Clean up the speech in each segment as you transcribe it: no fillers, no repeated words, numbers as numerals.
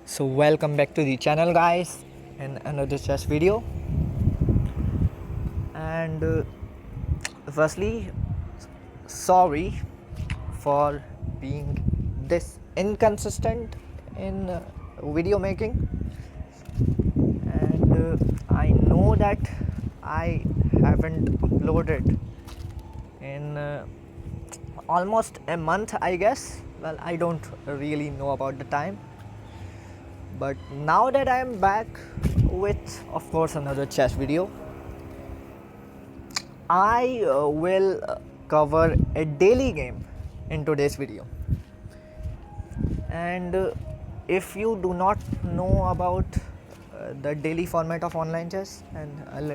So welcome back to the channel, guys, in another chess video. And firstly, sorry for being this inconsistent in video making. And I know that I haven't uploaded in almost a month, I guess. Well, I don't really know about the time, but now that I am back with, of course, another chess video, I will cover a daily game in today's video. And if you do not know about the daily format of online chess, and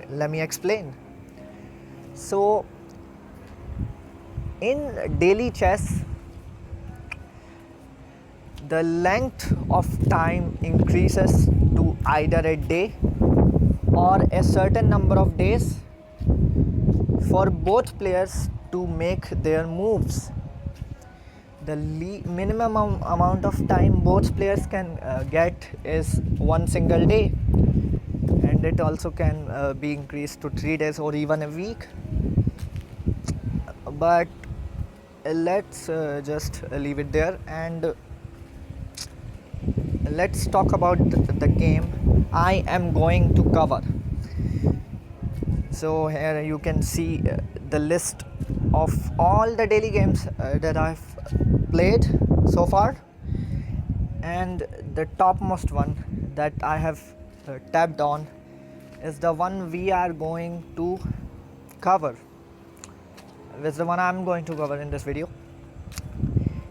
let me explain. So in daily chess, the length of time increases to either a day or a certain number of days for both players to make their moves. The minimum amount of time both players can get is one single day, and it also can be increased to 3 days or even a week. But let's just leave it there, and let's talk about the game I am going to cover. So here you can see the list of all the daily games that I've played so far, and the topmost one that I have tapped on is the one we are going to cover. It's the one I'm going to cover in this video.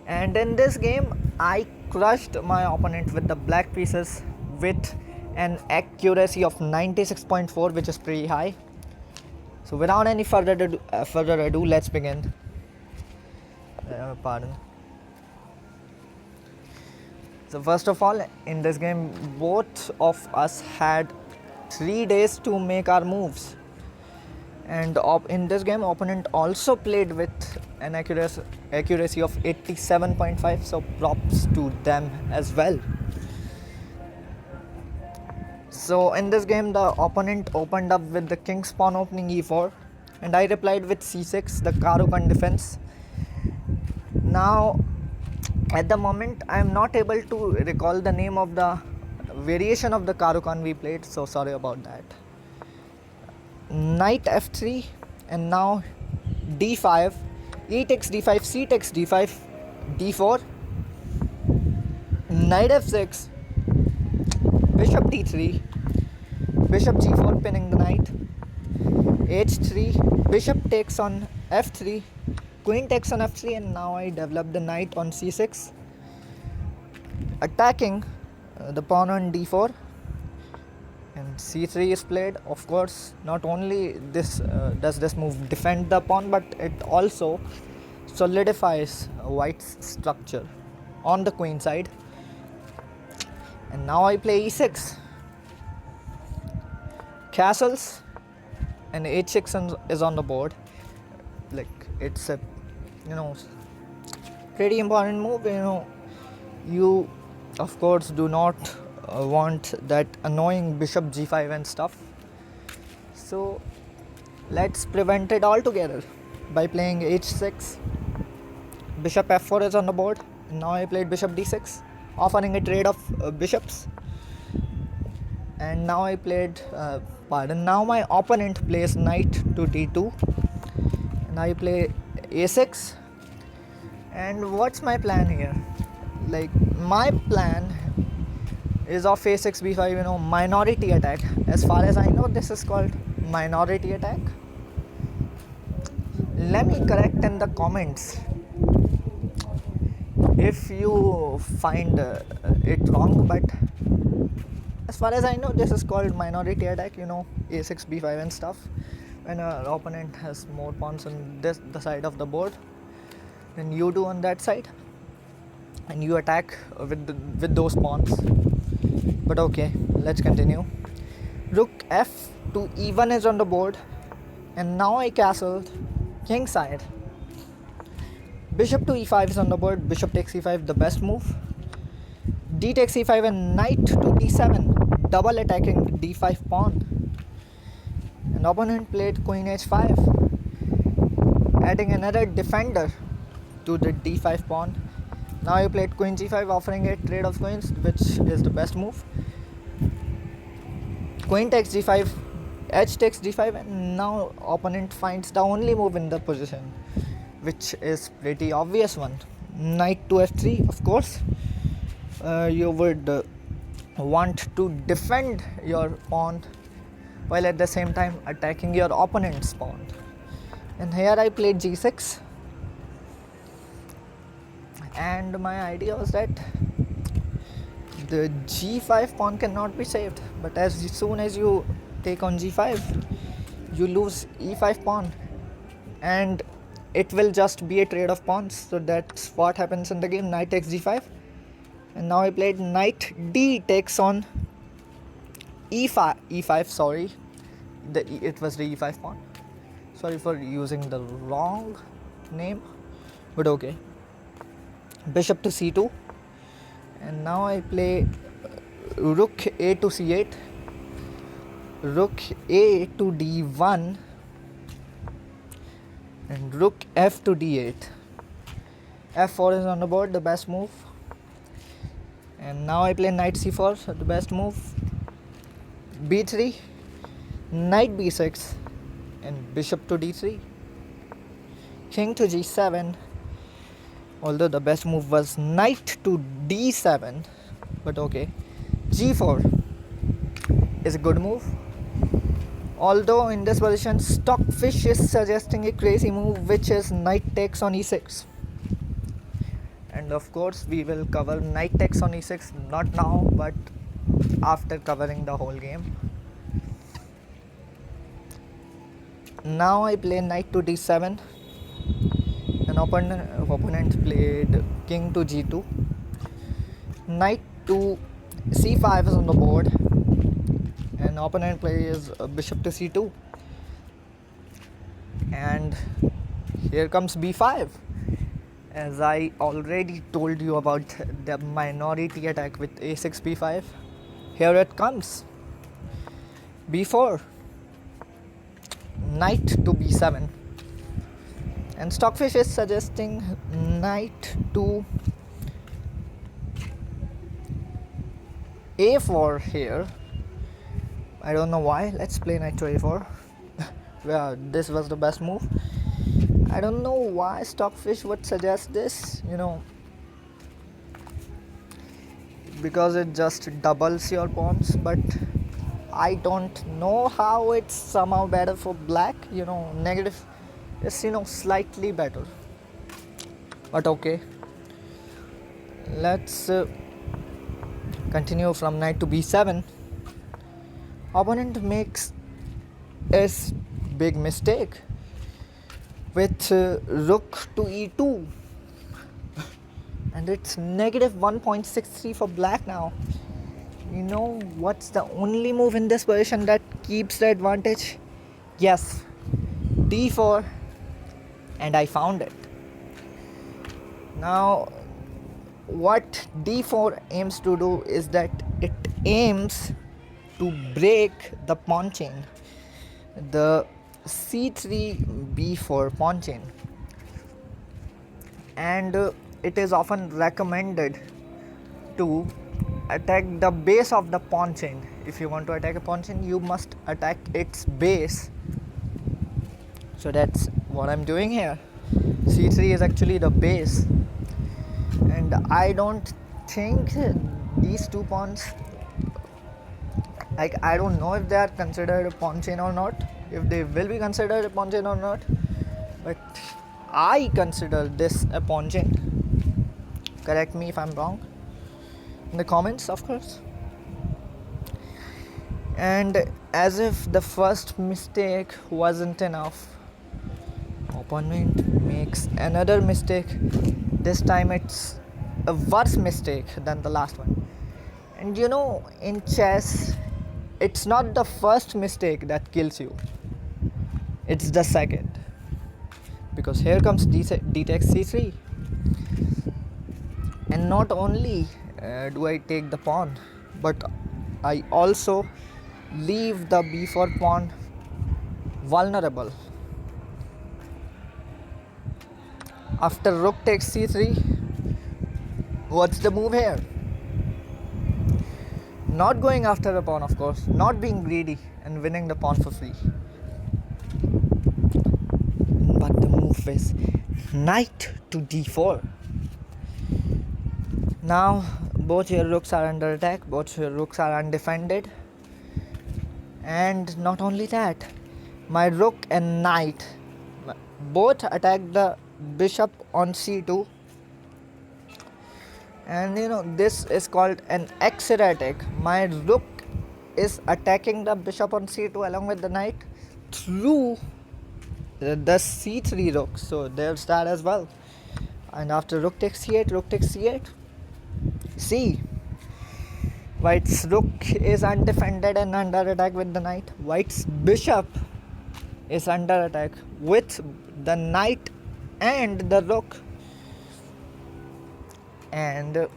And in this game, I crushed my opponent with the black pieces with an accuracy of 96.4, which is pretty high. So without any further ado, let's begin. So first of all, in this game, both of us had 3 days to make our moves. And in this game, opponent also played with an accuracy of 87.5, so props to them as well. So in this game, the opponent opened up with the king pawn opening e4, and I replied with c6, the Caro-Kann defense. Now at the moment, I am not able to recall the name of the variation of the Caro-Kann we played, so sorry about that. Knight f3, and now d5, e takes d5, c takes d5, d4, knight f6, bishop d3, bishop g4 pinning the knight, h3, bishop takes on f3, queen takes on f3, and now I develop the knight on c6, attacking the pawn on d4, and c3 is played. Of course, not only this does this move defend the pawn, but it also solidifies white's structure on the queen side. And now I play e6, castles, and h6 is on the board. Like, it's a pretty important move. You of course do not want that annoying bishop g5 and stuff, so let's prevent it altogether by playing h6. Bishop f4 is on the board, and now I played bishop d6, offering a trade of bishops. And now I played now my opponent plays knight to d2, and I play a6. And what's my plan here? Like, my plan is of a6 b5, minority attack. As far as I know, this is called minority attack. Let me correct in the comments if you find it wrong, but as far as I know, this is called minority attack, a6 b5 and stuff, when an opponent has more pawns on the side of the board than you do on that side, and you attack with those pawns. But okay, let's continue. Rook f to e1 is on the board, and now I castled king side. Bishop to e5 is on the board, bishop takes e5, the best move. d takes e5 and knight to d7, double attacking d5 pawn. And opponent played queen h5, adding another defender to the d5 pawn. Now he played queen g5, offering a trade of queens, which is the best move. Queen takes g5, h takes d5, and now opponent finds the only move in the position, which is pretty obvious one. Knight to f3, of course. You would want to defend your pawn while at the same time attacking your opponent's pawn. And here I played g6, and my idea was that the g5 pawn cannot be saved, but as soon as you take on g5, you lose e5 pawn, and it will just be a trade of pawns. So that's what happens in the game. Knight takes g5, and now I played knight d takes on e5, sorry, it was the e5 pawn. Sorry for using the wrong name, but okay. Bishop to c2, and now I play rook a to c8, rook a to d1, and rook f to d8. f4 is on the board, the best move. And now I play knight c4, the best move. b3, knight b6, and bishop to d3. King to g7, although the best move was knight to d7, but okay. g4 is a good move, although in this position Stockfish is suggesting a crazy move, which is knight takes on e6. And of course we will cover knight takes on e6, not now but after covering the whole game. Now I play knight to d7, and opponent played king to g2. Knight to c5 is on the board, and opponent plays bishop to c2. And here comes b5. As I already told you about the minority attack with a6 b5, here it comes. b4, knight to b7, and Stockfish is suggesting knight to a4 here. I don't know why. Let's play knight to a4. Well, this was the best move. I don't know why Stockfish would suggest this, because it just doubles your pawns, but I don't know how it's somehow better for black. Negative is slightly better, but okay. Let's continue from knight to b7. Opponent makes a big mistake with rook to e2, and it's negative 1.63 for black now. What's the only move in this position that keeps the advantage? Yes, d4, and I found it. Now what d4 aims to do is that it aims to break the pawn chain, the c3 b4 pawn chain, and it is often recommended to attack the base of the pawn chain. If you want to attack a pawn chain, you must attack its base. So that's what I'm doing here. c3 is actually the base, and I don't think these two pawns, I don't know if they are considered a pawn chain or not, if they will be considered a pawn chain or not, but I consider this a pawn chain. Correct me if I'm wrong in the comments, of course. And as if the first mistake wasn't enough, opponent makes another mistake. This time it's a worse mistake than the last one. And in chess, it's not the first mistake that kills you, it's the second. Because here comes d takes c3, and not only do I take the pawn, but I also leave the b4 pawn vulnerable. After rook takes c3, what's the move here? Not going after the pawn, of course, not being greedy and winning the pawn for free. But the move is knight to d4. Now both your rooks are under attack, both your rooks are undefended. And not only that, my rook and knight both attack the bishop on c2. And this is called an exit attack. My rook is attacking the bishop on c2 along with the knight through the c3 rook. So there's that as well. And after rook takes c8, see, white's rook is undefended and under attack with the knight. White's bishop is under attack with the knight and the rook. And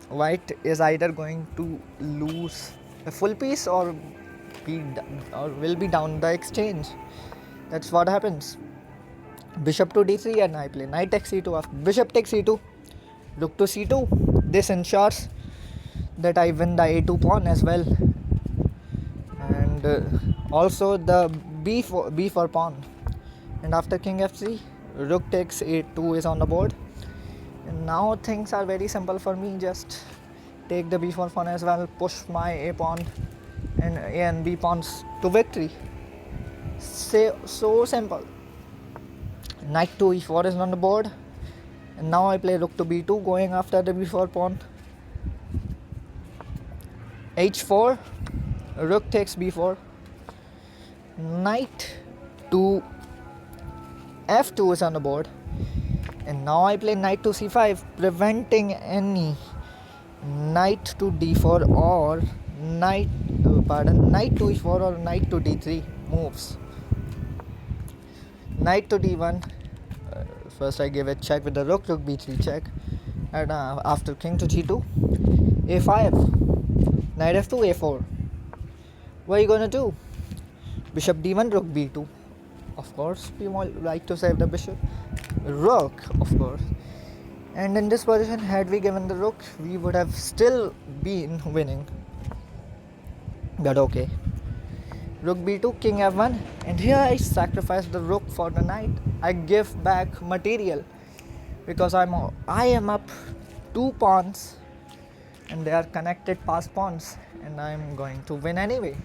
white is either going to lose a full piece or will be down the exchange. That's what happens. Bishop to d3 and I play knight takes c2. After bishop takes c2, rook to c2. This ensures that I win the a2 pawn as well, and also the b4 pawn. And after king f3, rook takes a2 is on the board. And now things are very simple for me. Just take the b4 pawn as well, push my a pawn and a and b pawns to victory. So simple. Knight to e4 is on the board, and now I play rook to b2 going after the b4 pawn. h4, rook takes b4, knight to f2 is on the board, and now I play knight to c5, preventing any knight to d4 or knight to e4 or knight to d3 moves. Knight to d1, first I give a check with the rook b3 check, and after king to g2, a5, knight f2, a4. What are you gonna do? Bishop d1, rook b2. Of course, we like to save the bishop. Rook, of course. And in this position, had we given the rook, we would have still been winning. But okay. Rook b2, king f1, and here I sacrifice the rook for the knight. I give back material because I am up 2 pawns and they are connected past pawns, and I am going to win anyway.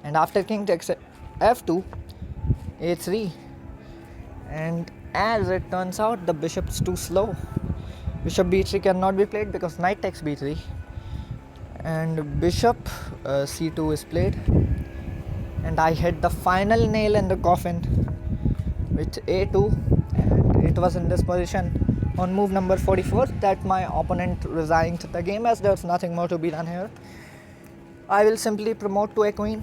And after king takes f2, a3, and as it turns out, the bishop is too slow. Bishop b3 cannot be played because knight takes b3, and bishop c2 is played, and I hit the final nail in the coffin with a2, and it was in this position on move number 44 that my opponent resigned the game, as there's nothing more to be done here. I will simply promote to a queen,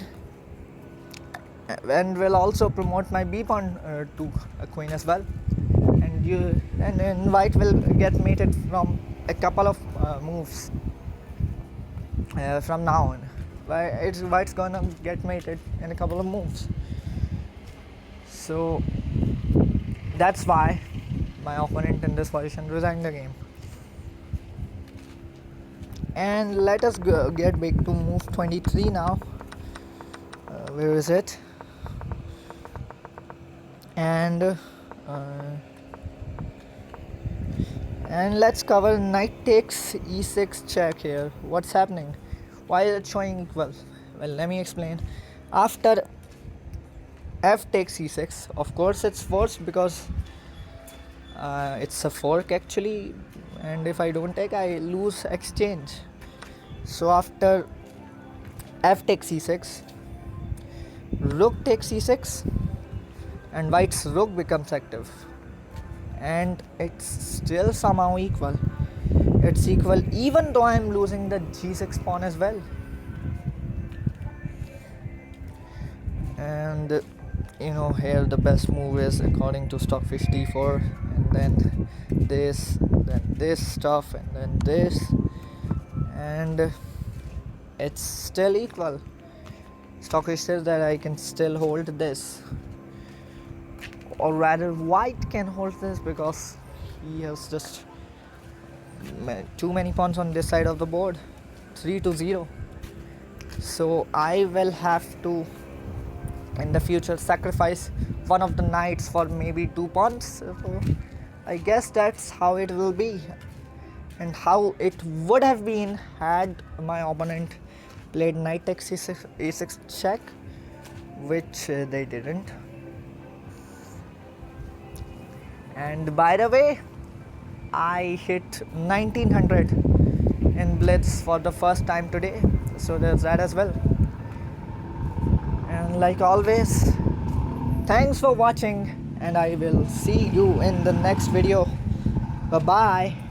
and will also promote my b pawn to a queen as well, and white will get mated from a couple of moves from now on. White's gonna get mated in a couple of moves, so that's why my opponent in this position resigned the game. And let us get back to move 23 now. Where is it? And let's cover knight takes e6 check here. What's happening? Why is it showing equal? Well, let me explain. After f takes e6, of course it's forced because it's a fork actually, and if I don't take, I lose exchange. So after f takes e6, rook takes e6, and white's rook becomes active, and it's still somehow equal. It's equal even though I'm losing the g6 pawn as well. And here the best move is, according to Stockfish, d4, and then this stuff, and then this, and it's still equal. Stockfish says that I can still hold this, or rather White can hold this, because he has just too many pawns on this side of the board, 3-0. So I will have to in the future sacrifice one of the knights for maybe 2 pawns. So I guess that's how it will be, and how it would have been had my opponent played knight takes e6 check, which they didn't. And by the way, I hit 1900 in blitz for the first time today, so there's that as well. And like always, thanks for watching, and I will see you in the next video. Bye bye.